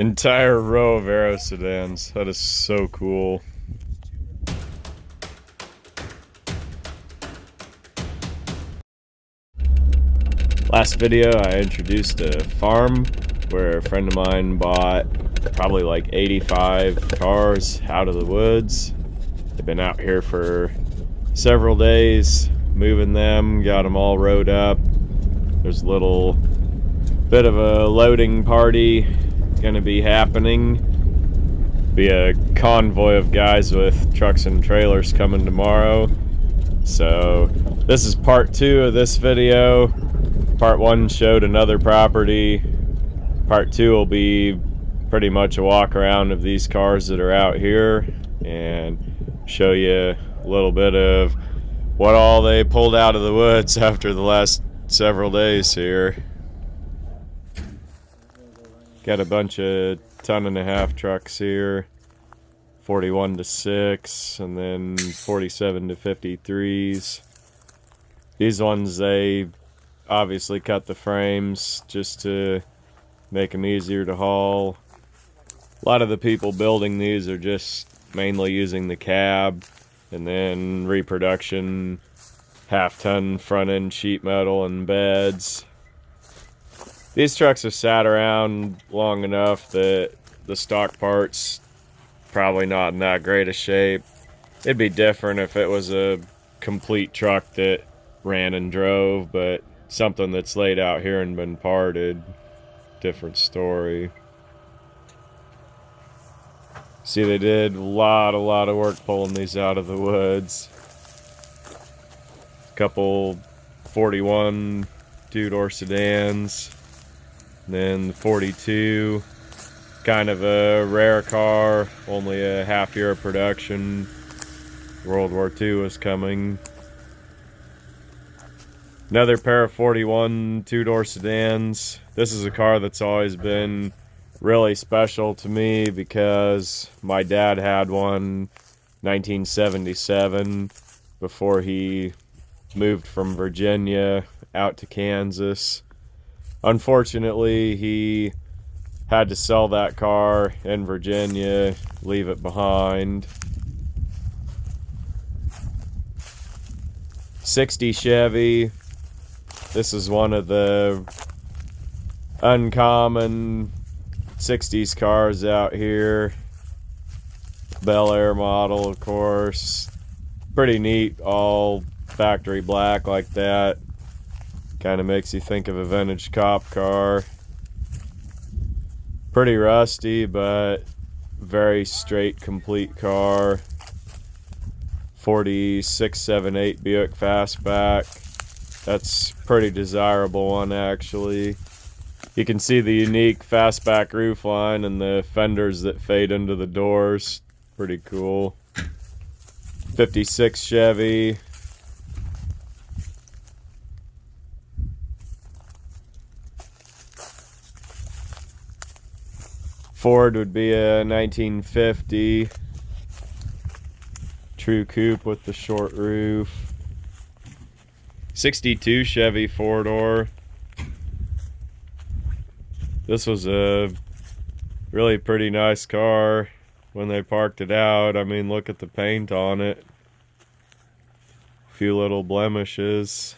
Entire row of Aerosedans. That is so cool. Last video I introduced a farm where a friend of mine bought probably like 85 cars out of the woods. They've been out here for several days moving them, got them all rode up. There's a little bit of a loading party gonna be happening. Be a convoy of guys with trucks and trailers coming tomorrow. So this is part 2 of this video. Part 1 showed another property. Part 2 will be pretty much a walk around of these cars that are out here and show you a little bit of what all they pulled out of the woods after the last several days here. Got a bunch of 1.5-ton trucks here, 41 to 6, and then 47 to 53s. These ones, they obviously cut the frames just to make them easier to haul. A lot of the people building these are just mainly using the cab and then reproduction, 1/2-ton front end sheet metal and beds. These trucks have sat around long enough that the stock parts probably not in that great a shape. It'd be different if it was a complete truck that ran and drove, but something that's laid out here and been parted, different story. See, they did a lot of work pulling these out of the woods. A couple 41 two-door sedans. And then the 42, kind of a rare car, only a half year of production. World War II was coming. Another pair of 41 two-door sedans. This is a car that's always been really special to me because my dad had one 1977 before he moved from Virginia out to Kansas. Unfortunately, he had to sell that car in Virginia, leave it behind. 60 Chevy. This is one of the uncommon 60s cars out here. Bel-Air model, of course. Pretty neat, all factory black like that. Kind of makes you think of a vintage cop car. Pretty rusty, but very straight, complete car. 4678 Buick Fastback. That's pretty desirable one, actually. You can see the unique Fastback roofline and the fenders that fade into the doors. Pretty cool. 56 Chevy. Ford would be a 1950 true coupe with the short roof. 62 Chevy 4-door. This was a really pretty nice car when they parked it out. I mean, look at the paint on it. A few little blemishes.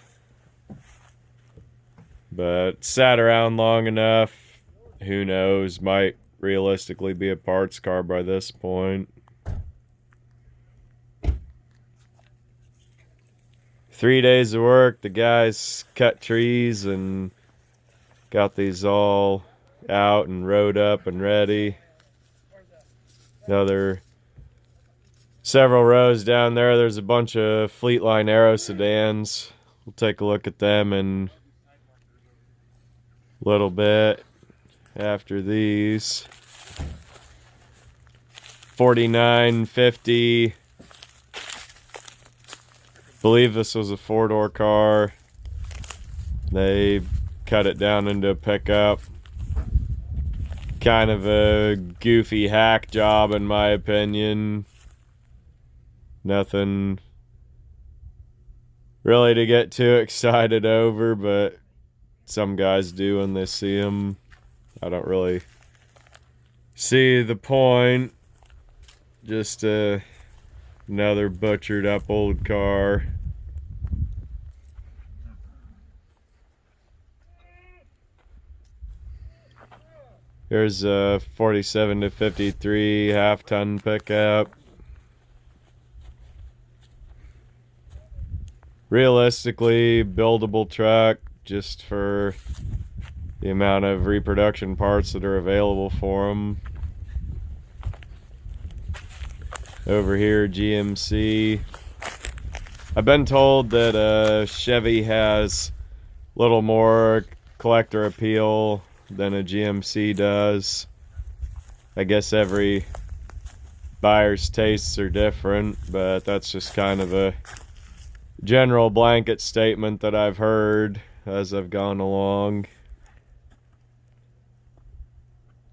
But sat around long enough. Who knows, might realistically be a parts car by this point. 3 days of work. The guys cut trees and got these all out and rode up and ready. Another several rows down there. There's a bunch of Fleetline Aerosedans. We'll take a look at them in a little bit after these. 4950. Believe this was a 4-door car. They cut it down into a pickup. Kind of a goofy hack job in my opinion. Nothing really to get too excited over, but some guys do when they see them. I don't really See the point. Just another butchered up old car. Here's a 47 to 53 half-ton pickup. Realistically, buildable truck just for the amount of reproduction parts that are available for them. Over here, GMC. I've been told that Chevy has a little more collector appeal than a GMC does. I guess every buyer's tastes are different, but that's just kind of a general blanket statement that I've heard as I've gone along.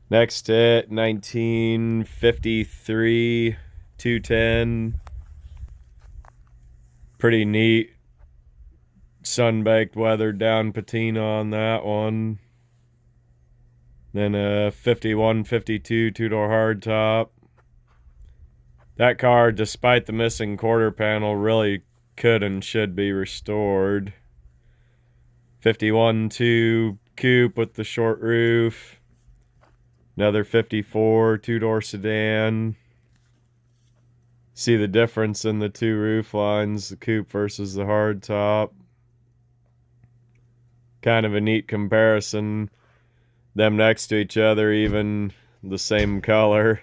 Next hit, 1953 210. Pretty neat sun-baked weathered down patina on that one. Then a 51 52 two-door hardtop. That car, despite the missing quarter panel, really could and should be restored. 51 2 coupe with the short roof. Another 54 two-door sedan. See the difference in the two roof lines, the coupe versus the hardtop. Kind of a neat comparison. Them next to each other, even the same color.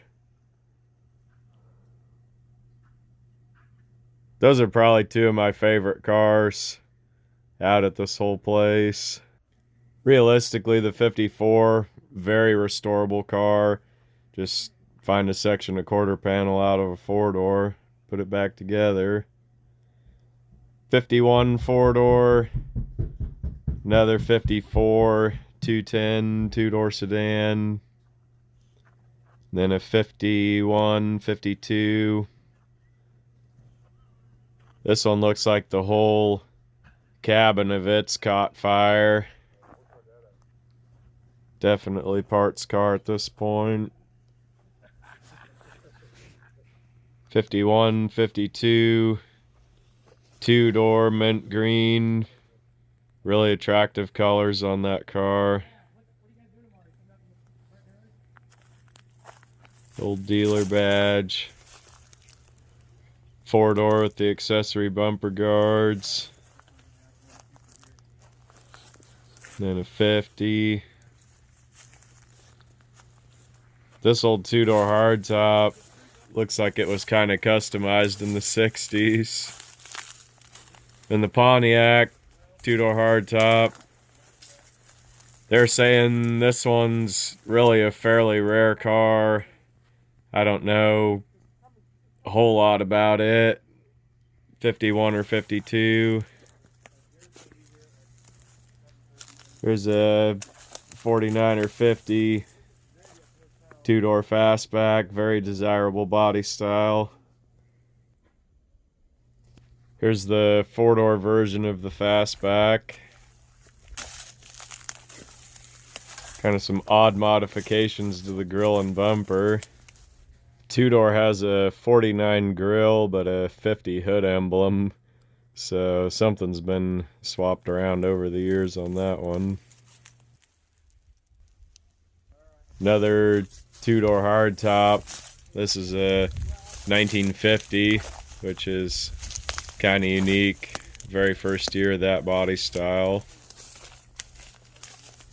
Those are probably two of my favorite cars out at this whole place. Realistically, the 54, very restorable car. Just find a section of quarter panel out of a four-door, put it back together. 51 four-door, another 54 210 two-door sedan, then a 51 52. This one looks like the whole cabin of it's caught fire. Definitely parts car at this point. 51 52 two-door mint green. Really attractive colors on that car. Old dealer badge. Four-door with the accessory bumper guards. Then a 50. This old two-door hardtop looks like it was kind of customized in the 60s. And the Pontiac two-door hardtop. They're saying this one's really a fairly rare car. I don't know a whole lot about it. 51 or 52. There's a 49 or 50 two-door fastback, very desirable body style. Here's the four-door version of the fastback. Kind of some odd modifications to the grille and bumper. Two-door has a 49 grille, but a 50 hood emblem. So something's been swapped around over the years on that one. Another two-door hardtop. This is a 1950, which is kind of unique. Very first year of that body style.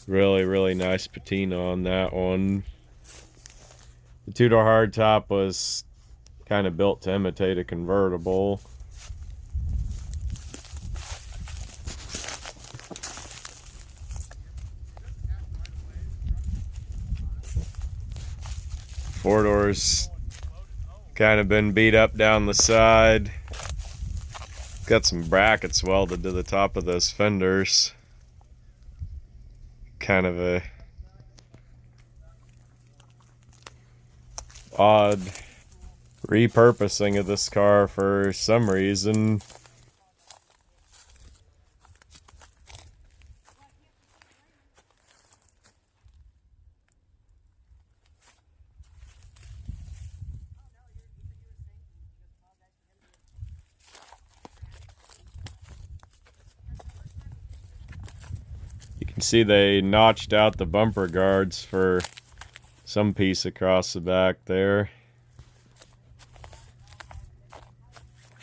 Really, really nice patina on that one. The two-door hardtop was kind of built to imitate a convertible. Four doors kind of been beat up down the side. Got some brackets welded to the top of those fenders. Kind of a odd repurposing of this car for some reason. See, they notched out the bumper guards for some piece across the back there.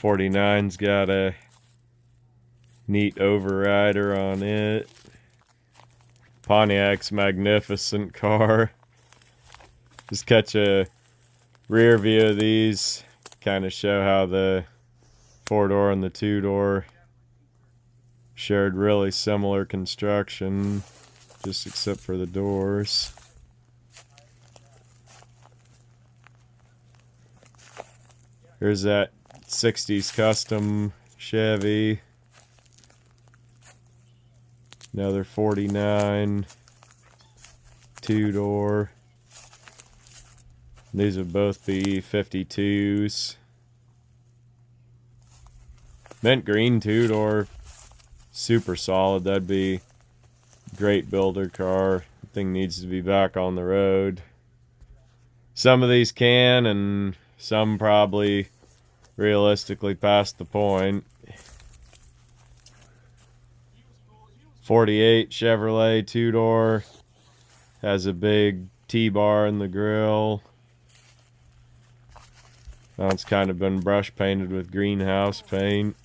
49's got a neat overrider on it. Pontiac's magnificent car. Just catch a rear view of these, kind of show how the 4-door and the 2-door shared really similar construction, just except for the doors. Here's that 60s custom Chevy. Another 49 2-door. These would both be 52s. Mint green 2-door. Super solid. That'd be great builder car. The thing needs to be back on the road. Some of these can, and some probably realistically past the point. 48 Chevrolet 2-door. Has a big T-bar in the grill. Now it's kind of been brush painted with greenhouse paint.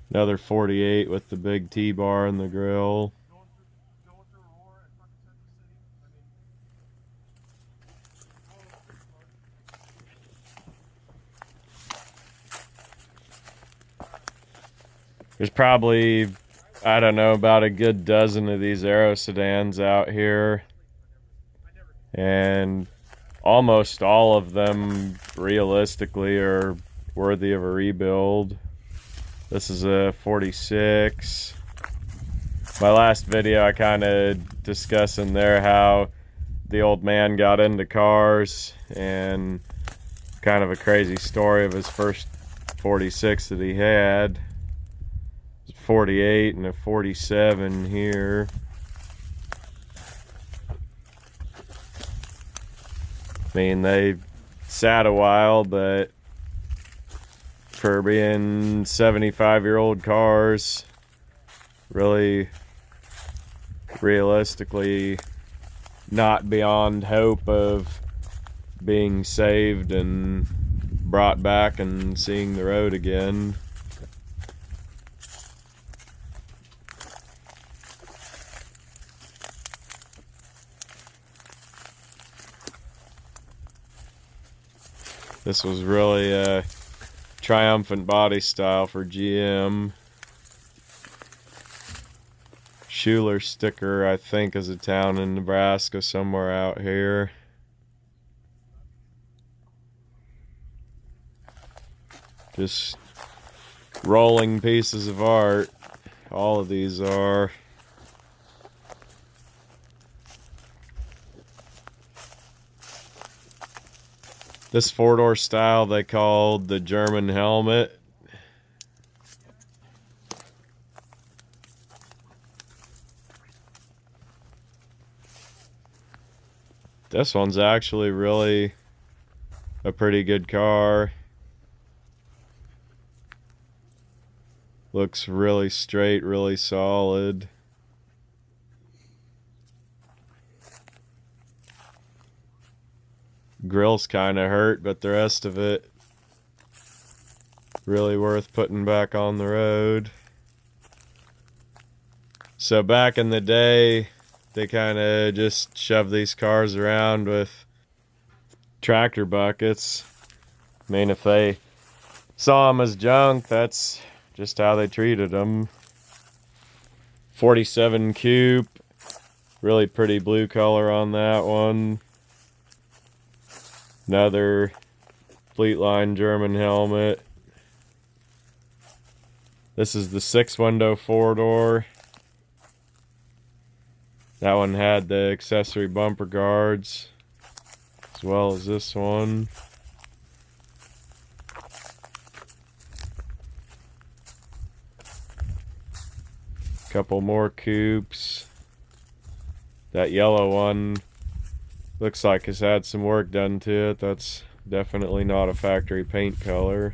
Another 48 with the big T-bar in the grill. There's probably, I don't know, about a good dozen of these Aerosedans out here. And almost all of them, realistically, are worthy of a rebuild. This is a 46. My last video, I kind of discussed in there how the old man got into cars, and kind of a crazy story of his first 46 that he had. 48 and a 47 here. I mean, they sat a while, but for being 75-year-old cars, really realistically not beyond hope of being saved and brought back and seeing the road again. This was really a triumphant body style for GM. Schuler Sticker, I think, is a town in Nebraska somewhere out here. Just rolling pieces of art. All of these are. This 4-door style they called the German helmet. This one's actually really a pretty good car. Looks really straight, really solid. Grill's kind of hurt, but the rest of it really worth putting back on the road. So back in the day, they kind of just shoved these cars around with tractor buckets. I mean, if they saw them as junk, that's just how they treated them. 47 coupe, really pretty blue color on that one. Another Fleetline German helmet. This is the 6-window 4-door. That one had the accessory bumper guards, as well as this one. Couple more coupes. That yellow one looks like it's had some work done to it. That's definitely not a factory paint color.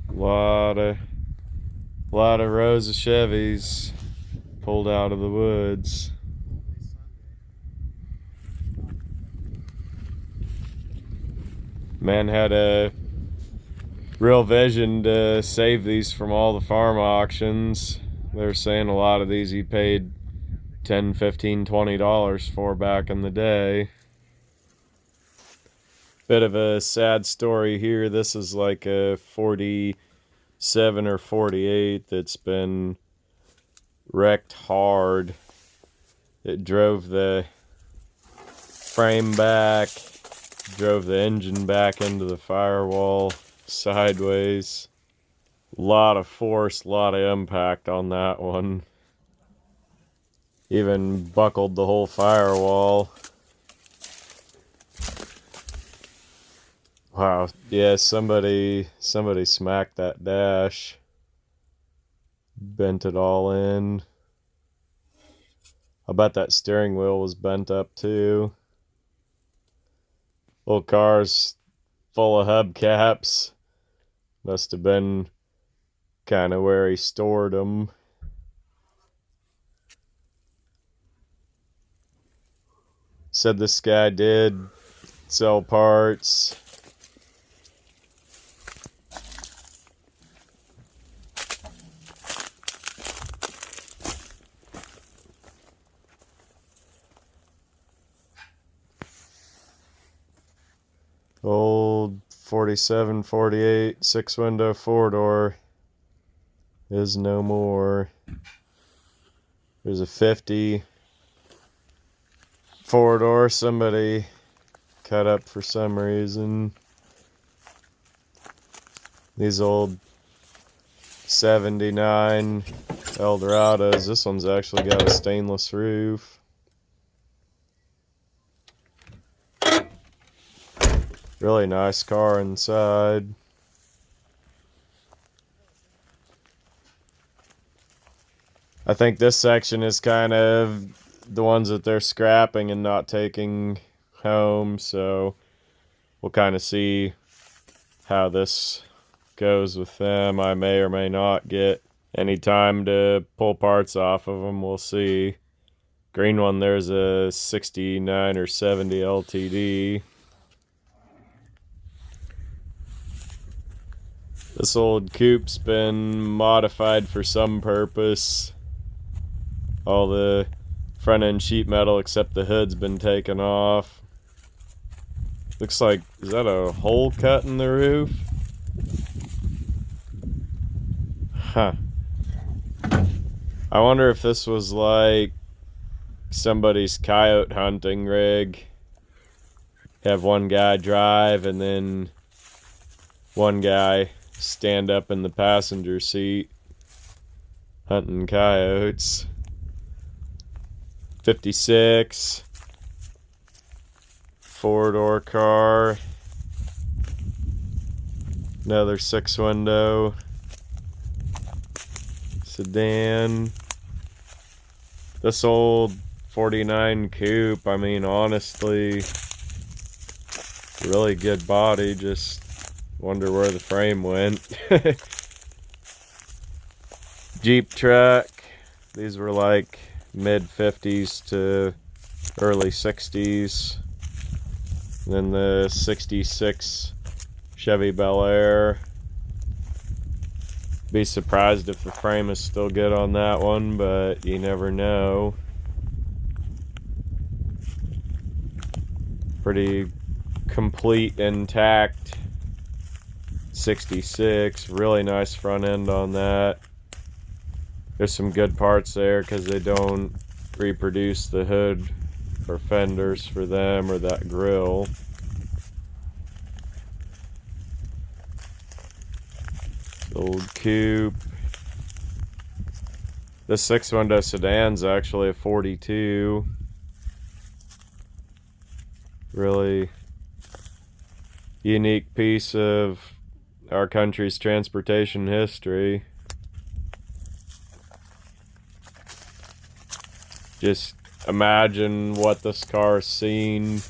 A lot of A lot of rows of Chevys pulled out of the woods. Man had a real vision to save these from all the farm auctions. They're saying a lot of these he paid $10, $15, $20 for back in the day. Bit of a sad story here. This is like a 47 or 48 that's been wrecked hard. It drove the frame back, drove the engine back into the firewall sideways. A lot of force, a lot of impact on that one. Even buckled the whole firewall. Wow, yeah, somebody smacked that dash. Bent it all in. I bet that steering wheel was bent up too. Little car's full of hubcaps. Must have been kind of where he stored them. Said this guy did sell parts. Old 47, 48, 6-window, 4-door is no more. There's a 50 4-door somebody cut up for some reason. These old 79 Eldorados. This one's actually got a stainless roof. Really nice car inside. I think this section is kind of the ones that they're scrapping and not taking home, so we'll kind of see how this goes with them. I may or may not get any time to pull parts off of them. We'll see. Green one, there's a 69 or 70 LTD. This old coupe's been modified for some purpose. All the front end sheet metal except the hood's been taken off. Looks like, is that a hole cut in the roof? Huh. I wonder if this was like somebody's coyote hunting rig. Have one guy drive and then one guy stand up in the passenger seat hunting coyotes. 56 4-door car. Another 6-window sedan. This old 49 coupe, I mean, honestly, really good body. Just wonder where the frame went. Jeep truck. These were like mid 50s to early 60s. And then the 66 Chevy Bel-Air. Be surprised if the frame is still good on that one, but you never know. Pretty complete, intact 66. Really nice front end on that. There's some good parts there because they don't reproduce the hood or fenders for them or that grill. Old coupe. This 6-window sedan's actually a 42. Really unique piece of our country's transportation history. Just imagine what this car's seen.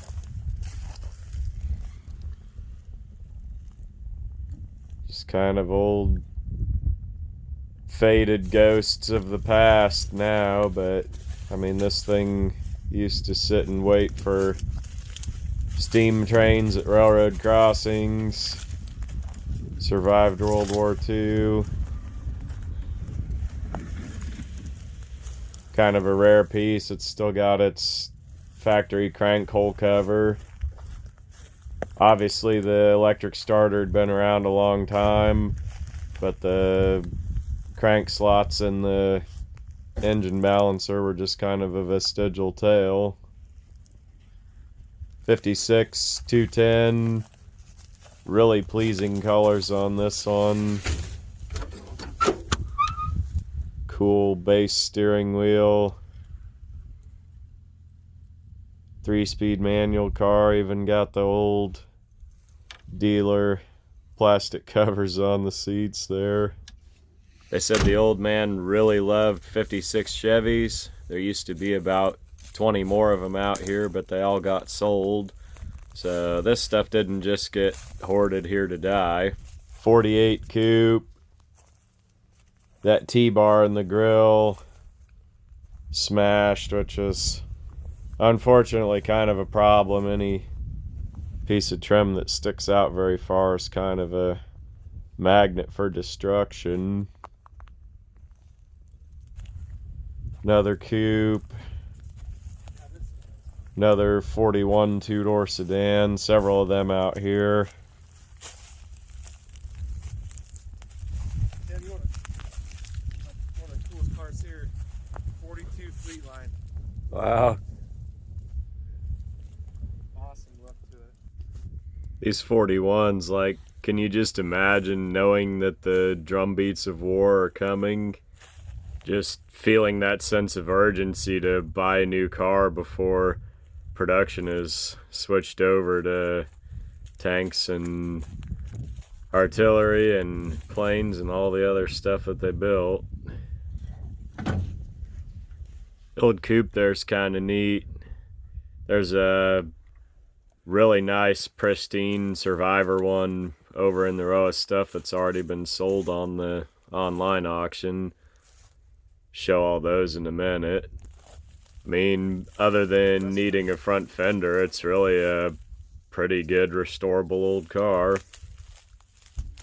Just kind of old faded ghosts of the past now, but I mean, this thing used to sit and wait for steam trains at railroad crossings, survived World War II. Kind of a rare piece. It's still got its factory crank hole cover. Obviously the electric starter had been around a long time, but the crank slots in the engine balancer were just kind of a vestigial tale. 56 210, really pleasing colors on this one. Cool base steering wheel, 3-speed manual car, even got the old dealer plastic covers on the seats there. They said the old man really loved 56 Chevys. There used to be about 20 more of them out here, but they all got sold. So this stuff didn't just get hoarded here to die. 48 coupe. That T-bar in the grill smashed, which is unfortunately kind of a problem. Any piece of trim that sticks out very far is kind of a magnet for destruction. Another coupe. Another 41 two-door sedan. Several of them out here. Yeah, one of the coolest cars here. 42 Fleet Line. Wow. Awesome look to it. These 41s, like, can you just imagine knowing that the drum beats of war are coming? Just feeling that sense of urgency to buy a new car before production is switched over to tanks and artillery and planes and all the other stuff that they built. The old coupe there's kind of neat. There's a really nice pristine Survivor one over in the row of stuff that's already been sold on the online auction. Show all those in a minute. I mean, other than needing a front fender, it's really a pretty good restorable old car.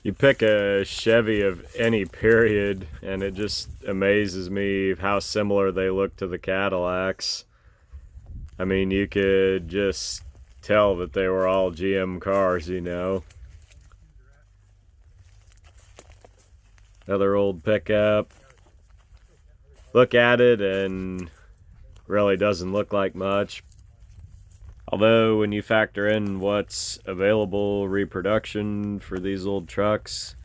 You pick a Chevy of any period and it just amazes me how similar they look to the Cadillacs. I mean, you could just tell that they were all GM cars, you know. Another old pickup. Look at it and really doesn't look like much. Although when you factor in what's available reproduction for these old trucks,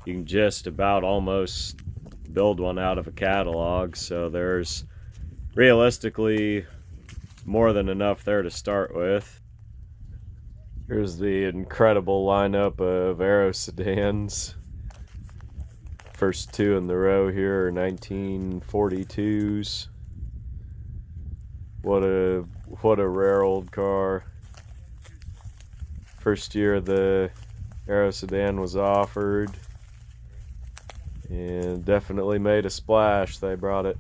you can just about almost build one out of a catalog. So there's realistically more than enough there to start with. Here's the incredible lineup of Aerosedans. First two in the row here are 1942s. What a rare old car. First year the Aerosedan was offered, and definitely made a splash. They brought it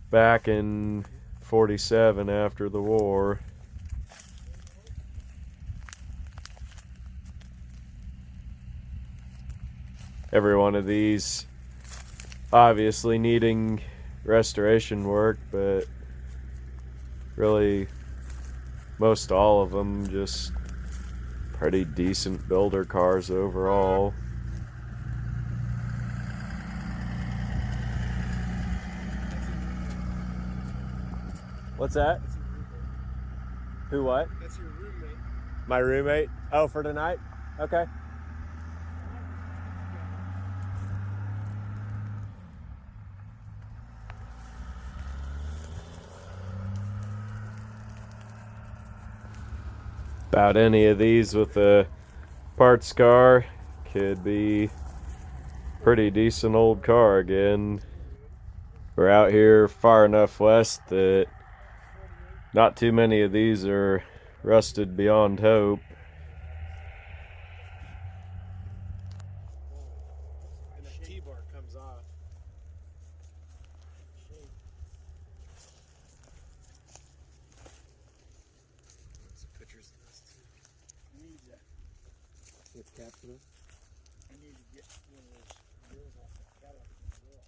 back in 47 after the war. Every one of these obviously needing restoration work, but really most all of them just pretty decent builder cars overall. What's that? Who what? That's your roommate. My roommate? Oh, for tonight? Okay. About any of these with a parts car could be pretty decent old car again. We're out here far enough west that not too many of these are rusted beyond hope. And the T-bar comes off. cap for that? I need to get one of those grills off that Cadillac grill.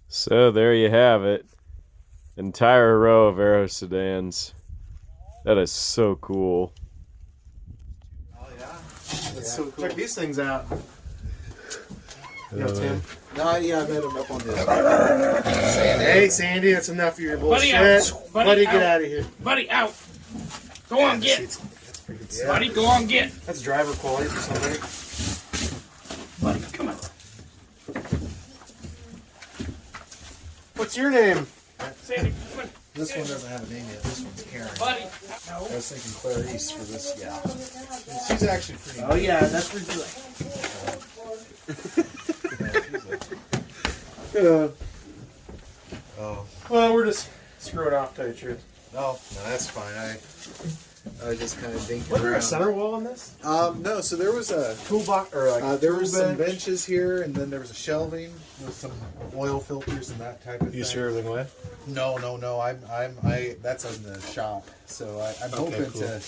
So there you have it. Entire row of Aerosedans. That is so cool. Oh yeah. That's so cool. Check these things out. You know Tim? No, yeah, I met him up on this. Hey Sandy, that's enough of your bullshit. Buddy, get out of here. Buddy, out. Go on, get. That's pretty good stuff. Buddy, go on, get. That's driver quality for somebody. Buddy, come on. What's your name? Sandy, come on. This one doesn't have a name yet. This one's Karen. Buddy. I was thinking Clarice for this. Yeah. She's actually pretty. Oh, yeah, that's pretty good. Oh. Well, we're just screwing off, to tell you the truth. No, that's fine. I was just kind of dinking Was there a around. center wall on this? No. So there was a Toolbox or like there tool was some bench? benches here, and then there was a shelving with some oil filters and that type of thing. You screw everything away? No. That's in the shop. So I'm hoping cool. to.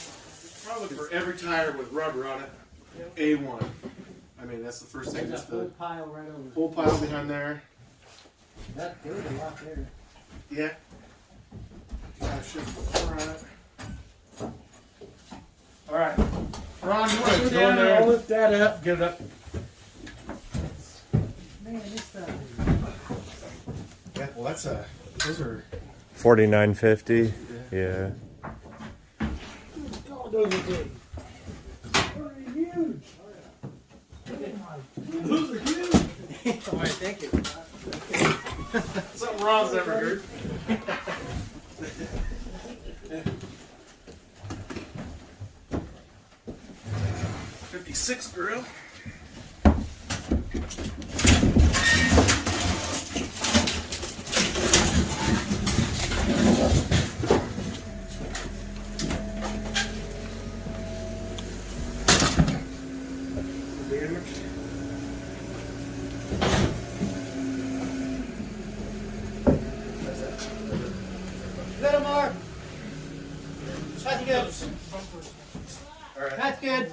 Probably for every tire with rubber on it, A1. I mean, that's the first thing. Just the pile right over. whole pile behind there. That's good, a lot there. Yeah. I should front. All right, Ron, you want to go in there? I'll lift that up, get it up. Man, this stuff Yeah, well, that's those are. 49.50. Yeah. all those are big. Those are huge. Those are huge. All right, thank you. Something Ron's never heard. '56 grill. Damage. Little more. That's good. All right. That's good.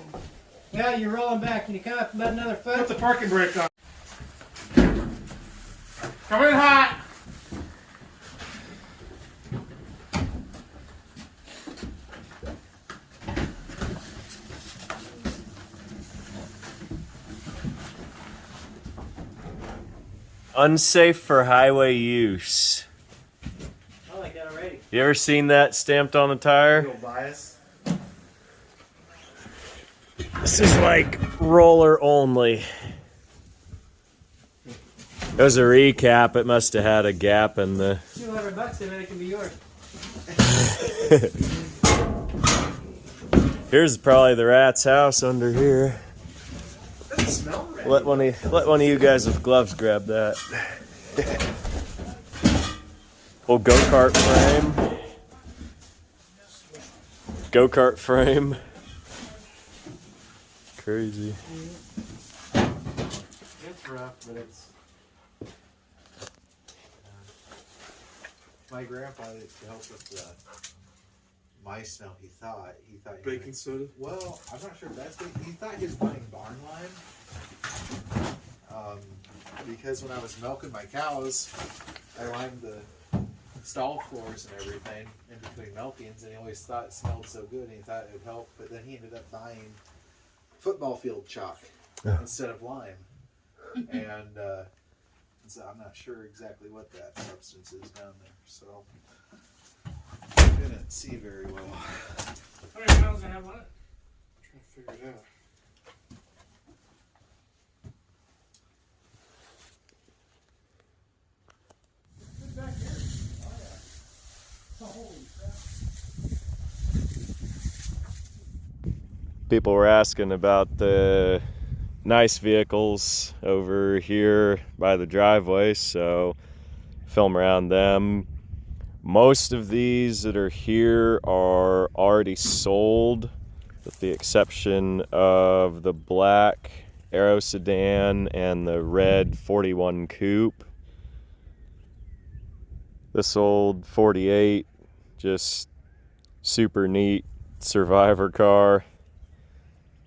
Yeah, you're rolling back. Can you come up about another Put foot? the parking brake on. Come in hot. Unsafe for highway use. I like that already. You ever seen that stamped on a tire? Little bias. This is like roller only. It was a recap. It must have had a gap in the. $200 and then it can be yours. Here's probably the rat's house under here. Doesn't smell red. Let one of you guys with gloves grab that. Old go-kart frame. Go-kart frame. Crazy. It's rough, but it's. My grandpa to help with the mice smell. He thought Baking soda. Well, I'm not sure if that's what he thought he was buying barn lime. Because when I was milking my cows, I limed the stall floors and everything in between milkings, and he always thought it smelled so good, and he thought it would help. But then he ended up buying football field chalk instead of lime, and so I'm not sure exactly what that substance is down there. So I didn't see very well. How many miles do I have on it? Trying to figure it out. People were asking about the nice vehicles over here by the driveway, so film around them. Most of these that are here are already sold, with the exception of the black Aerosedan and the red 41 Coupe. This old 48, just super neat survivor car.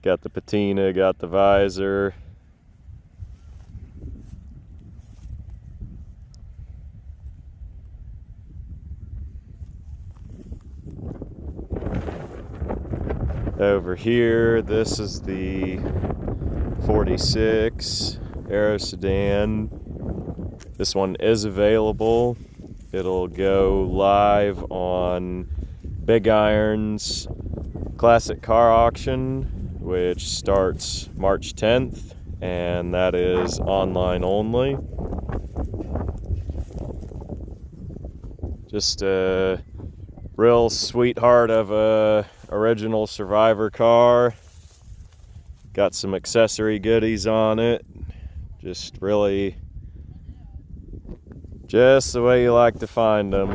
Got the patina, got the visor. Over here, this is the 46 Aerosedan. This one is available. It'll go live on Big Iron's Classic Car Auction, which starts March 10th, and that is online only. Just a real sweetheart of a original survivor car. Got some accessory goodies on it. Just really just the way you like to find them.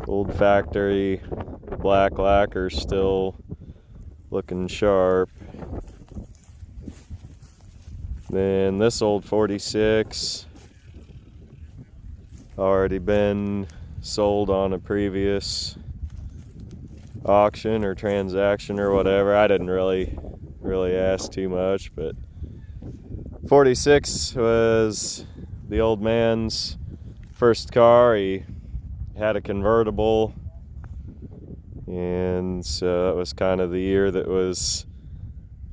Old factory black lacquer, still looking sharp. Then this old 46 already been sold on a previous auction or transaction or whatever. I didn't really ask too much, but 46 was the old man's first car. He had a convertible, and so that was kind of the year that was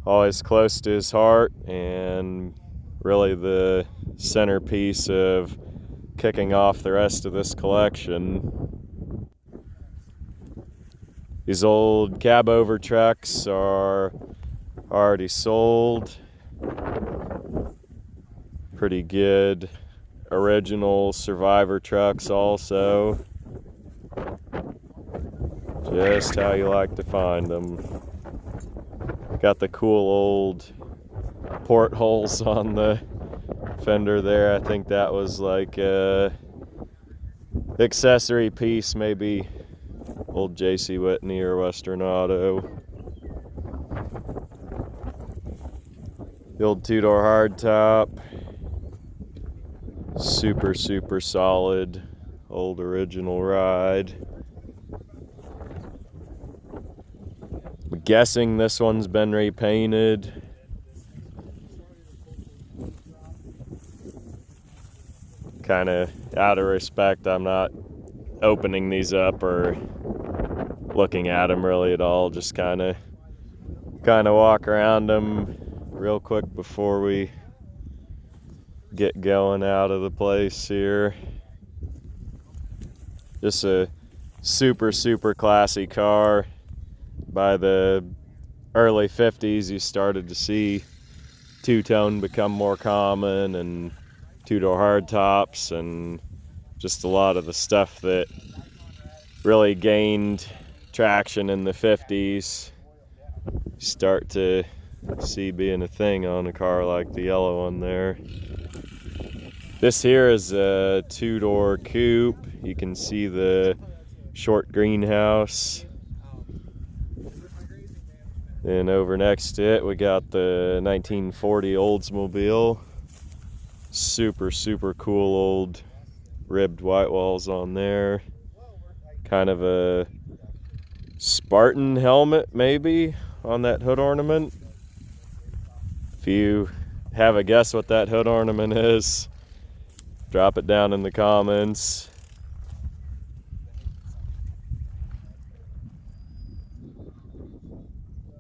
always close to his heart, and really the centerpiece of kicking off the rest of this collection. These old cab over trucks are already sold. Pretty good original survivor trucks also. Just how you like to find them. Got the cool old portholes on the fender there. I think that was like a accessory piece, maybe old J.C. Whitney or Western Auto. The old two-door hardtop. Super solid old original ride. I'm guessing this one's been repainted. Kind of out of respect, I'm not opening these up or looking at them really at all. Just kind of walk around them real quick before we get going out of the place here. Just a super classy car. By the early 50s, you started to see two-tone become more common, and two-door hardtops, and just a lot of the stuff that really gained traction in the 50s start to see being a thing on a car like the yellow one there. This here is a two-door coupe. You can see the short greenhouse. And over next to it, we got the 1940 Oldsmobile. Super cool old ribbed white walls on there. Kind of a Spartan helmet maybe on that hood ornament. If you have a guess what that hood ornament is, drop it down in the comments.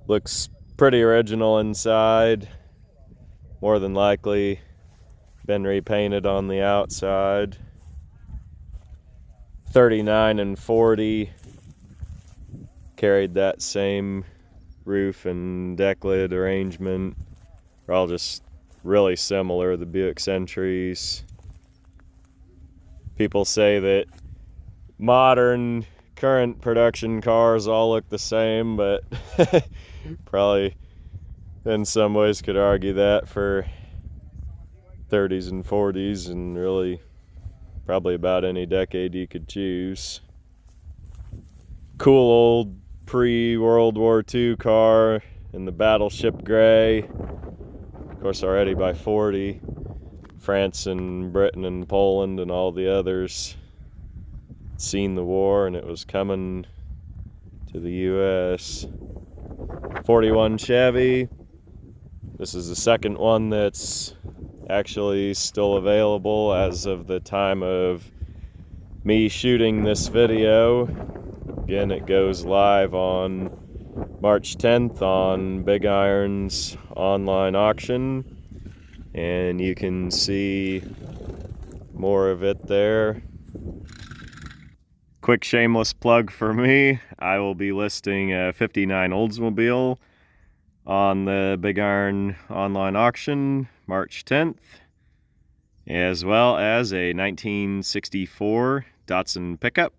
Looks pretty original inside. More than likely been repainted on the outside. 39 and 40 carried that same roof and deck lid arrangement. They're all just really similar, the Buick Centuries. People say that modern current production cars all look the same, but probably in some ways could argue that for 30s and 40s, and really probably about any decade you could choose. Cool old pre-World War II car in the battleship gray. Of course, already by 40. France and Britain and Poland and all the others seen the war, and it was coming to the US. 41 Chevy. This is the second one that's actually still available as of the time of me shooting this video. Again, it goes live on March 10th on Big Iron's online auction, and you can see more of it there. Quick shameless plug for me. I will be listing a 59 Oldsmobile on the Big Iron online auction March 10th, as well as a 1964 Datsun pickup.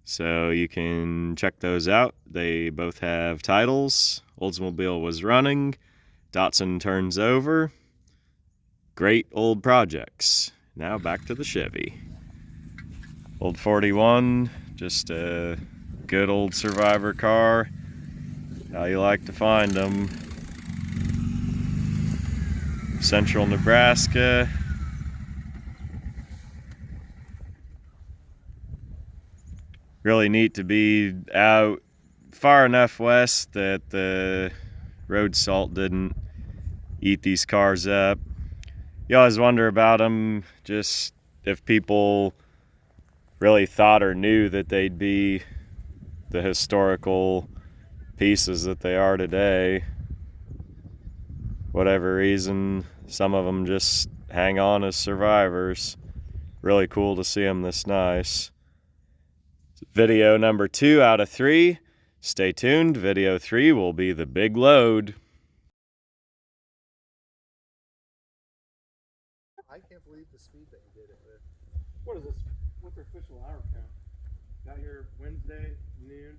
So you can check those out. They both have titles. Oldsmobile was running, Datsun turns over. Great old projects. Now back to the Chevy. Old 41, just a good old survivor car. How you like to find them. Central Nebraska. Really neat to be out far enough west that the road salt didn't eat these cars up. You always wonder about them, just if people really thought or knew that they'd be the historical pieces that they are today. Whatever reason, some of them just hang on as survivors. Really cool to see them this nice. Video number 2 out of 3. Stay tuned. Video 3 will be the big load. I can't believe the speed that you did it with. What is this? What's our official hour count? Got here Wednesday noon.